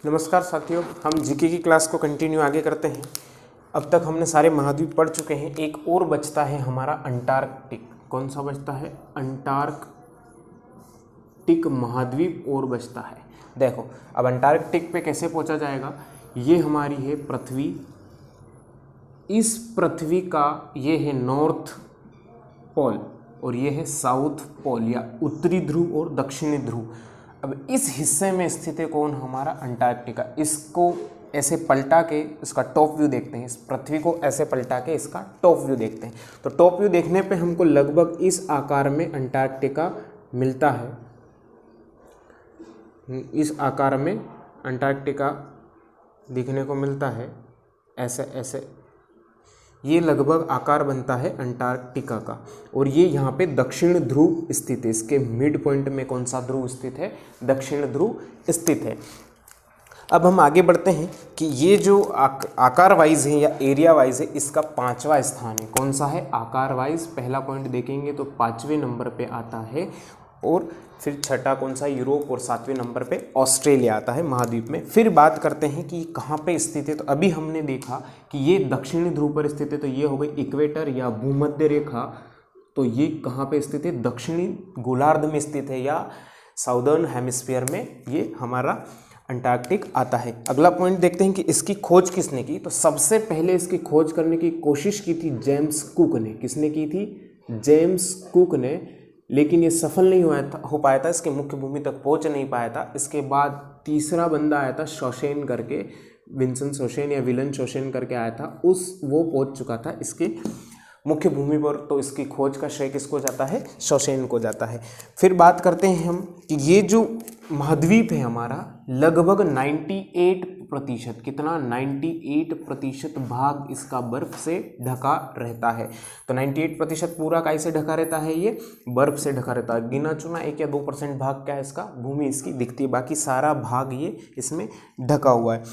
नमस्कार साथियों, हम जीके की क्लास को कंटिन्यू आगे करते हैं। अब तक हमने सारे महाद्वीप पढ़ चुके हैं। एक और बचता है हमारा अंटार्कटिक। कौन सा बचता है? अंटार्कटिक महाद्वीप और बचता है। देखो अब अंटार्कटिक पे कैसे पहुंचा जाएगा। ये हमारी है पृथ्वी, इस पृथ्वी का ये है नॉर्थ पोल और ये है साउथ पोल या उत्तरी ध्रुव और दक्षिणी ध्रुव। अब इस हिस्से में स्थित है कौन? हमारा अंटार्कटिका। इसको ऐसे पलटा के इसका टॉप व्यू देखते हैं। इस पृथ्वी को ऐसे पलटा के इसका टॉप व्यू देखते हैं। तो टॉप व्यू देखने पे हमको लगभग इस आकार में अंटार्कटिका मिलता है। इस आकार में अंटार्कटिका दिखने को मिलता है। ऐसे ऐसे ये लगभग आकार बनता है अंटार्कटिका का। और ये यहाँ पे दक्षिण ध्रुव स्थित है। इसके मिड पॉइंट में कौन सा ध्रुव स्थित है? दक्षिण ध्रुव स्थित है। अब हम आगे बढ़ते हैं कि ये जो आकार वाइज है या एरिया वाइज है, इसका 5वां स्थान है। कौन सा है? आकार वाइज पहला पॉइंट देखेंगे तो 5वें नंबर पे आता है। और फिर छठा कौन सा? यूरोप। और 7वें नंबर पे ऑस्ट्रेलिया आता है महाद्वीप में। फिर बात करते हैं कि कहाँ पे स्थित है। तो अभी हमने देखा कि ये दक्षिणी ध्रुव पर स्थित है, तो ये हो गई इक्वेटर या भूमध्य रेखा। तो ये कहाँ पे स्थित है? दक्षिणी गोलार्ध में स्थित है या साउदर्न हेमिस्फीयर में ये हमारा अंटार्कटिक आता है। अगला पॉइंट देखते हैं कि इसकी खोज किसने की। तो सबसे पहले इसकी खोज करने की कोशिश की थी जेम्स कुक ने। किसने की थी? जेम्स कुक ने। लेकिन ये सफल नहीं हो पाया था, इसके मुख्य भूमि तक पहुंच नहीं पाया था। इसके बाद तीसरा बंदा आया था शोशेन करके, विंसन शोशेन या विलन शोशेन करके आया था। वो पहुंच चुका था इसके मुख्य भूमि पर। तो इसकी खोज का श्रेय किसको जाता है? शोशेन को जाता है। फिर बात करते हैं हम कि ये जो महाद्वीप है हमारा, लगभग 98%, कितना? 98% भाग इसका बर्फ से ढका रहता है। तो 98% पूरा काय से ढका रहता है? ये बर्फ से ढका रहता है। गिना चुना 1 या 2% भाग क्या है इसका? भूमि इसकी दिखती है, बाकी सारा भाग ये इसमें ढका हुआ है।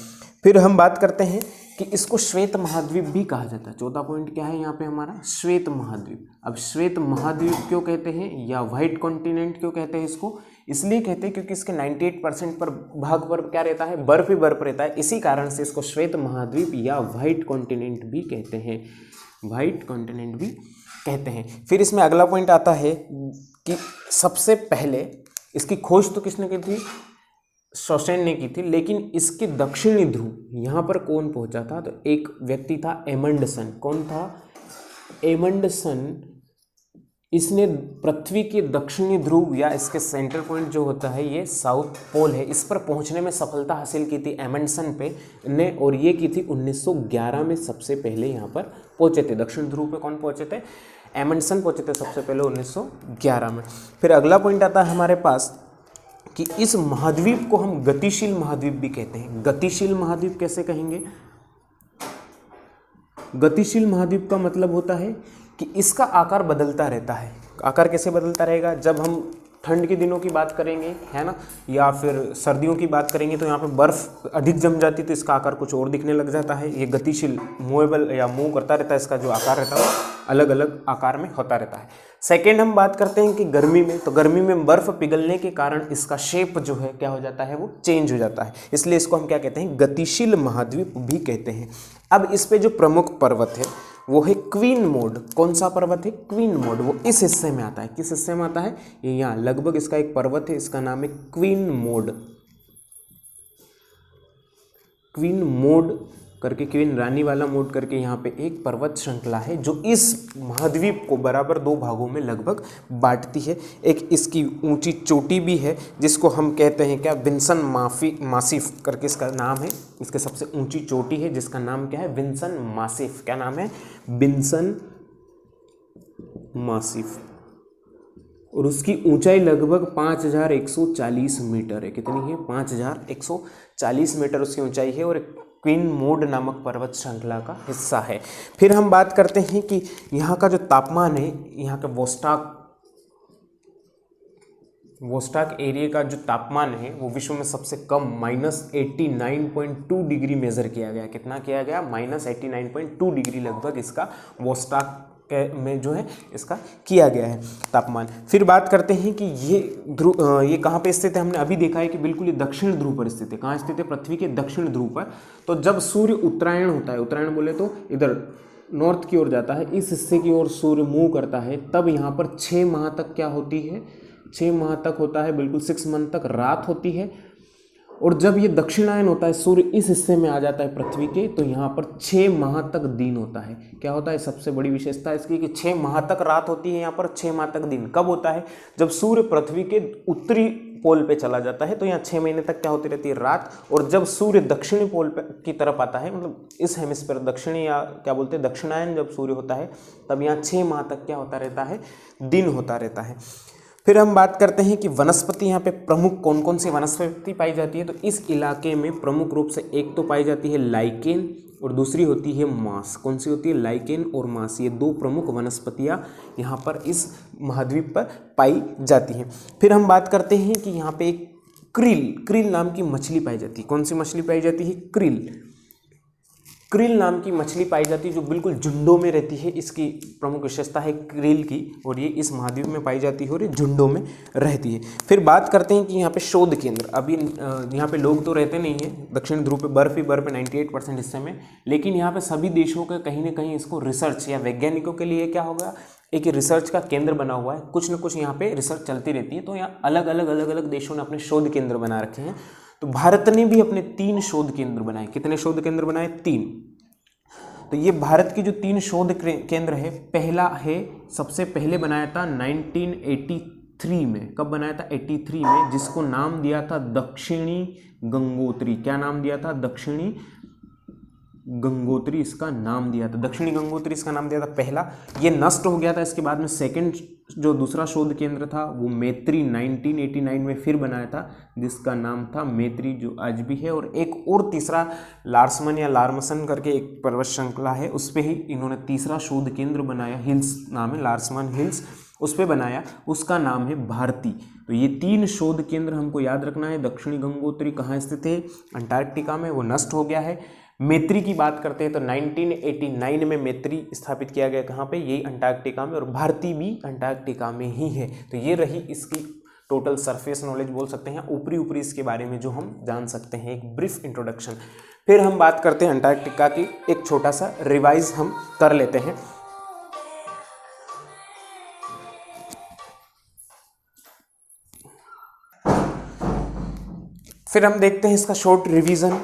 फिर हम बात करते हैं कि इसको श्वेत महाद्वीप भी कहा जाता है। चौथा पॉइंट क्या है यहाँ पे हमारा? श्वेत महाद्वीप। अब श्वेत महाद्वीप क्यों कहते हैं या व्हाइट कॉन्टिनेंट क्यों कहते हैं इसको? इसलिए कहते हैं क्योंकि इसके 98% पर भाग पर क्या रहता है? बर्फ ही बर्फ रहता है। इसी कारण से इसको श्वेत महाद्वीप या व्हाइट कॉन्टिनेंट भी कहते हैं। व्हाइट कॉन्टिनेंट भी कहते हैं। फिर इसमें अगला पॉइंट आता है कि सबसे पहले इसकी खोज तो किसने की थी? शोशेन ने की थी। लेकिन इसके दक्षिणी ध्रुव यहाँ पर कौन पहुंचा था? तो एक व्यक्ति था एमंडसन। कौन था? एमंडसन। इसने पृथ्वी के दक्षिणी ध्रुव या इसके सेंटर पॉइंट जो होता है ये साउथ पोल है, इस पर पहुंचने में सफलता हासिल की थी एमंडसन पे ने। और ये की थी 1911 में। सबसे पहले यहाँ पर पहुंचे थे दक्षिण ध्रुव पे। कौन पहुंचे थे? एमंडसन पहुंचे थे सबसे पहले 1911 में। फिर अगला पॉइंट आता है हमारे पास कि इस महाद्वीप को हम गतिशील महाद्वीप भी कहते हैं। गतिशील महाद्वीप कैसे कहेंगे? गतिशील महाद्वीप का मतलब होता है कि इसका आकार बदलता रहता है। आकार कैसे बदलता रहेगा? जब हम ठंड के दिनों की बात करेंगे, है ना, या फिर सर्दियों की बात करेंगे, तो यहाँ पे बर्फ़ अधिक जम जाती है तो इसका आकार कुछ और दिखने लग जाता है। ये गतिशील, मूवेबल या मूव करता रहता है। इसका जो आकार रहता है अलग अलग आकार में होता रहता है। सेकेंड हम बात करते हैं कि गर्मी में, तो गर्मी में बर्फ़ पिघलने के कारण इसका शेप जो है क्या हो जाता है? वो चेंज हो जाता है। इसलिए इसको हम क्या कहते हैं? गतिशील महाद्वीप भी कहते हैं। अब इस पे जो प्रमुख पर्वत है वो है क्वीन मोड। कौन सा पर्वत है? Queen mode. वो इस हिस्से में आता है। किस हिस्से में आता है? ये यहाँ लगभग इसका एक पर्वत है, इसका नाम है क्वीन मोड। क्वीन मोड करके, क्वीन रानी वाला मोड करके यहाँ पे एक पर्वत श्रृंखला है जो इस महाद्वीप को बराबर 2 भागों में लगभग बांटती है। एक इसकी ऊंची चोटी भी है जिसको हम कहते हैं क्या? विंसन मासिफ करके इसका नाम है। इसके सबसे ऊंची चोटी है जिसका नाम क्या है? विंसन मासिफ। क्या नाम है? विंसन मासिफ। और उसकी ऊंचाई लगभग 5140 मीटर है। कितनी है? 5140 मीटर उसकी ऊंचाई है और क्वीन मोड नामक पर्वत श्रृंखला का हिस्सा है। फिर हम बात करते हैं कि यहाँ का जो तापमान है, यहाँ का वोस्टाक एरिया का जो तापमान है वो विश्व में सबसे कम -89.2 डिग्री मेजर किया गया। कितना किया गया? -89.2 डिग्री लगभग इसका वोस्टाक में जो है इसका किया गया है तापमान। फिर बात करते हैं कि ये कहाँ पे स्थित है। हमने अभी देखा है कि बिल्कुल ये दक्षिण ध्रुव पर स्थित है। कहाँ स्थित है? पृथ्वी के दक्षिण ध्रुव पर। तो जब सूर्य उत्तरायण होता है, उत्तरायण बोले तो इधर नॉर्थ की ओर जाता है, इस हिस्से की ओर सूर्य मूव करता है, तब यहाँ पर 6 माह तक क्या होती है? 6 माह तक होता है, बिल्कुल 6 मंथ तक रात होती है। और जब ये दक्षिणायन होता है, सूर्य इस हिस्से में आ जाता है पृथ्वी के, तो यहाँ पर 6 माह तक दिन होता है। क्या होता है? सबसे बड़ी विशेषता इसकी कि 6 माह तक रात होती है, यहाँ पर 6 माह तक दिन। कब होता है? जब सूर्य पृथ्वी के उत्तरी पोल पे चला जाता है, तो यहाँ 6 महीने तक क्या होती रहती है? रात। और जब सूर्य दक्षिणी पोल पे की तरफ आता है, मतलब इस हेमिस्फीयर दक्षिणी या क्या बोलते हैं दक्षिणायन जब सूर्य होता है, तब यहाँ 6 माह तक क्या होता रहता है? दिन होता रहता है। फिर हम बात करते हैं कि वनस्पति यहाँ पे प्रमुख कौन कौन सी वनस्पति पाई जाती है। तो इस इलाके में प्रमुख रूप से एक तो पाई जाती है लाइकेन और दूसरी होती है मास। कौन सी होती है? लाइकेन और मास। ये दो प्रमुख वनस्पतियाँ यहाँ पर इस महाद्वीप पर पाई जाती हैं। फिर हम बात करते हैं कि यहाँ पे एक क्रिल नाम की मछली पाई जाती है। कौन सी मछली पाई जाती है? क्रिल नाम की मछली पाई जाती है, जो बिल्कुल झुंडों में रहती है। इसकी प्रमुख विशेषता है क्रिल की, और ये इस महाद्वीप में पाई जाती है और ये झुंडों में रहती है। फिर बात करते हैं कि यहाँ पे शोध केंद्र। अभी यहाँ पे लोग तो रहते नहीं हैं, दक्षिण ध्रुव पे बर्फ ही बर्फ है 98% हिस्से में, लेकिन यहाँ पे सभी देशों का कहीं ना कहीं इसको रिसर्च या वैज्ञानिकों के लिए क्या होगा, एक रिसर्च का केंद्र बना हुआ है। कुछ न कुछ यहाँ पे रिसर्च चलती रहती है। तो यहाँ अलग अलग देशों ने अपने शोध केंद्र बना रखे हैं। तो भारत ने भी अपने 3 शोध केंद्र बनाए। कितने शोध केंद्र बनाए? 3। तो ये भारत की जो 3 शोध केंद्र है, पहला है, सबसे पहले बनाया था 1983 में। कब बनाया था? 83 में, जिसको नाम दिया था दक्षिणी गंगोत्री। क्या नाम दिया था? दक्षिणी गंगोत्री इसका नाम दिया था। दक्षिणी गंगोत्री इसका नाम दिया था पहला। ये नष्ट हो गया था। इसके बाद में सेकंड जो दूसरा शोध केंद्र था वो मैत्री 1989 में फिर बनाया था, जिसका नाम था मैत्री, जो आज भी है। और एक और तीसरा लार्समन या लार्मसन करके एक पर्वत श्रृंखला है, उस पर ही इन्होंने तीसरा शोध केंद्र बनाया। हिल्स नाम है, लार्समन हिल्स, उस पर बनाया, उसका नाम है भारती। तो ये 3 शोध केंद्र हमको याद रखना है। दक्षिणी गंगोत्री कहाँ स्थित है? अंटार्कटिका में, वो नष्ट हो गया है। मैत्री की बात करते हैं तो 1989 में मैत्री स्थापित किया गया। कहाँ पे? यही अंटार्कटिका में। और भारती भी अंटार्कटिका में ही है। तो ये रही इसकी टोटल सरफेस नॉलेज बोल सकते हैं, ऊपरी इसके बारे में जो हम जान सकते हैं, एक ब्रीफ इंट्रोडक्शन। फिर हम बात करते हैं अंटार्कटिका की, एक छोटा सा रिवाइज हम कर लेते हैं। फिर हम देखते हैं इसका शॉर्ट रिवीजन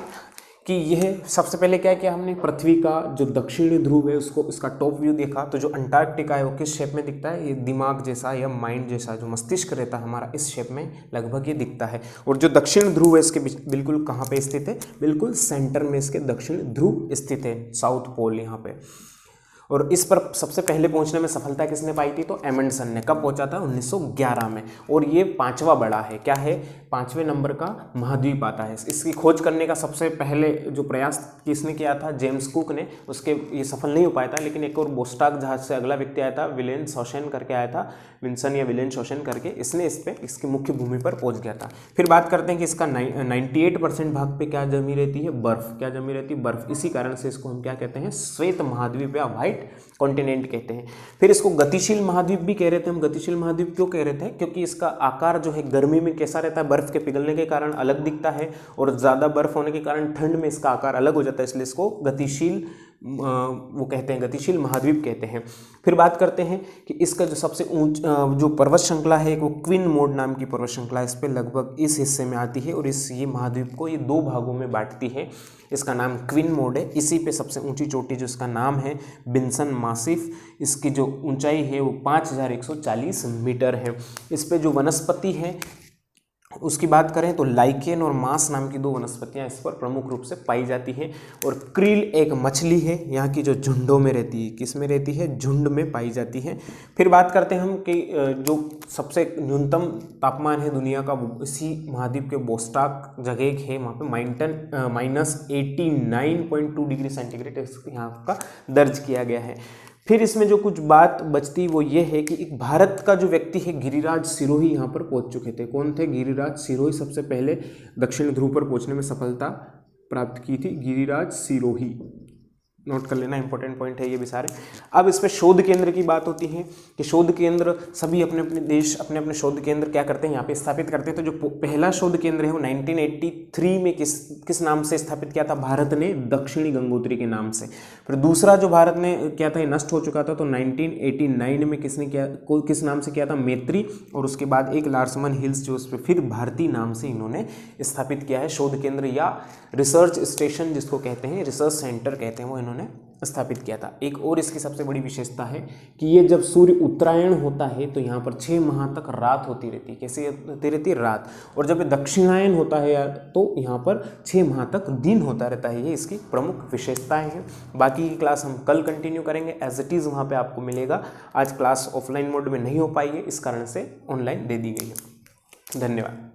कि यह सबसे पहले क्या किया हमने, पृथ्वी का जो दक्षिणी ध्रुव है उसको, इसका टॉप व्यू देखा। तो जो अंटार्कटिका है वो किस शेप में दिखता है? ये दिमाग जैसा या माइंड जैसा, जो मस्तिष्क रहता है हमारा, इस शेप में लगभग ये दिखता है। और जो दक्षिण ध्रुव है इसके बिल्कुल कहाँ पे स्थित है? बिल्कुल सेंटर में इसके दक्षिण ध्रुव स्थित है, साउथ पोल यहाँ पे। और इस पर सबसे पहले पहुंचने में सफलता किसने पाई थी? तो एमंडसन ने। कब पहुंचा था? 1911 में। और ये 5वां बड़ा है। क्या है? 5वें नंबर का महाद्वीप आता है। इसकी खोज करने का सबसे पहले जो प्रयास किसने किया था? जेम्स कुक ने। उसके ये सफल नहीं हो पाया था, लेकिन एक और बोस्टाक जहाज से अगला व्यक्ति आया था, विलेन शोशेन करके आया था, विंसन या विलेन शोशेन करके, इसने इस पे इसकी मुख्य भूमि पर पहुंच गया था। फिर बात करते हैं कि इसका 98% भाग पे क्या जमी रहती है? बर्फ। क्या जमी रहती है? बर्फ। इसी कारण से इसको हम क्या कहते हैं? श्वेत महाद्वीप या व्हाइट कॉन्टिनेंट कहते हैं। फिर इसको गतिशील महाद्वीप भी कह रहे थे हम। गतिशील महाद्वीप क्यों कह रहे थे? क्योंकि इसका आकार जो है गर्मी में कैसा रहता है? बर्फ के पिघलने के कारण अलग दिखता है, और ज़्यादा बर्फ होने के कारण ठंड में इसका आकार अलग हो जाता है, इसलिए इसको गतिशील वो कहते हैं, गतिशील महाद्वीप कहते हैं। फिर बात करते हैं कि इसका जो सबसे जो पर्वत श्रृंखला है वो क्वीन मोड नाम की पर्वत श्रृंखला इस पे लगभग इस हिस्से में आती है, और ये महाद्वीप को ये 2 भागों में बांटती है। इसका नाम क्वीन मोड है। इसी पे सबसे ऊंची चोटी जो इसका नाम है बिन्सन मासिफ, इसकी जो ऊंचाई है वो 5140 मीटर है। इस पे जो वनस्पति है उसकी बात करें तो लाइकेन और मास नाम की 2 वनस्पतियां इस पर प्रमुख रूप से पाई जाती हैं। और क्रील एक मछली है यहाँ की, जो झुंडों में रहती है। किस में रहती है? झुंड में पाई जाती है। फिर बात करते हैं हम कि जो सबसे न्यूनतम तापमान है दुनिया का, इसी महाद्वीप के बोस्टाक जगह है, वहाँ पे -89.2 डिग्री सेंटीग्रेड यहाँ का दर्ज किया गया है। फिर इसमें जो कुछ बात बचती वो ये है कि एक भारत का जो व्यक्ति है गिरिराज सिरोही यहाँ पर पहुँच चुके थे। कौन थे? गिरिराज सिरोही सबसे पहले दक्षिण ध्रुव पर पहुँचने में सफलता प्राप्त की थी, गिरिराज सिरोही। नोट कर लेना, इंपॉर्टेंट पॉइंट है ये भी सारे। अब इस पे शोध केंद्र की बात होती है कि शोध केंद्र सभी अपने अपने देश अपने अपने शोध केंद्र क्या करते हैं यहाँ पे स्थापित करते हैं। तो जो पहला शोध केंद्र है वो 1983 में किस नाम से स्थापित किया था? भारत ने दक्षिणी गंगोत्री के नाम से। फिर दूसरा जो भारत ने किया था, ये नष्ट हो चुका था, तो 1989 में किसने किया, किस नाम से किया था? मैत्री। और उसके बाद एक लार्समन हिल्स जो उस पर फिर भारती नाम से इन्होंने स्थापित किया है शोध केंद्र या रिसर्च स्टेशन जिसको कहते हैं, रिसर्च सेंटर कहते हैं, वो इन्होंने स्थापित किया था। एक और इसकी सबसे बड़ी विशेषता है कि ये जब सूर्य उत्तरायण होता है तो यहाँ पर 6 माह तक रात होती रहती है। कैसे होती रहती है? रात। और जब ये दक्षिणायन होता है तो यहाँ पर 6 माह तक दिन होता रहता है। ये इसकी प्रमुख विशेषताएं हैं। बाकी की क्लास हम कल कंटिन्यू करेंगे, एज इट इज़ वहाँ पर आपको मिलेगा। आज क्लास ऑफलाइन मोड में नहीं हो पाई है, इस कारण से ऑनलाइन दे दी गई है। धन्यवाद।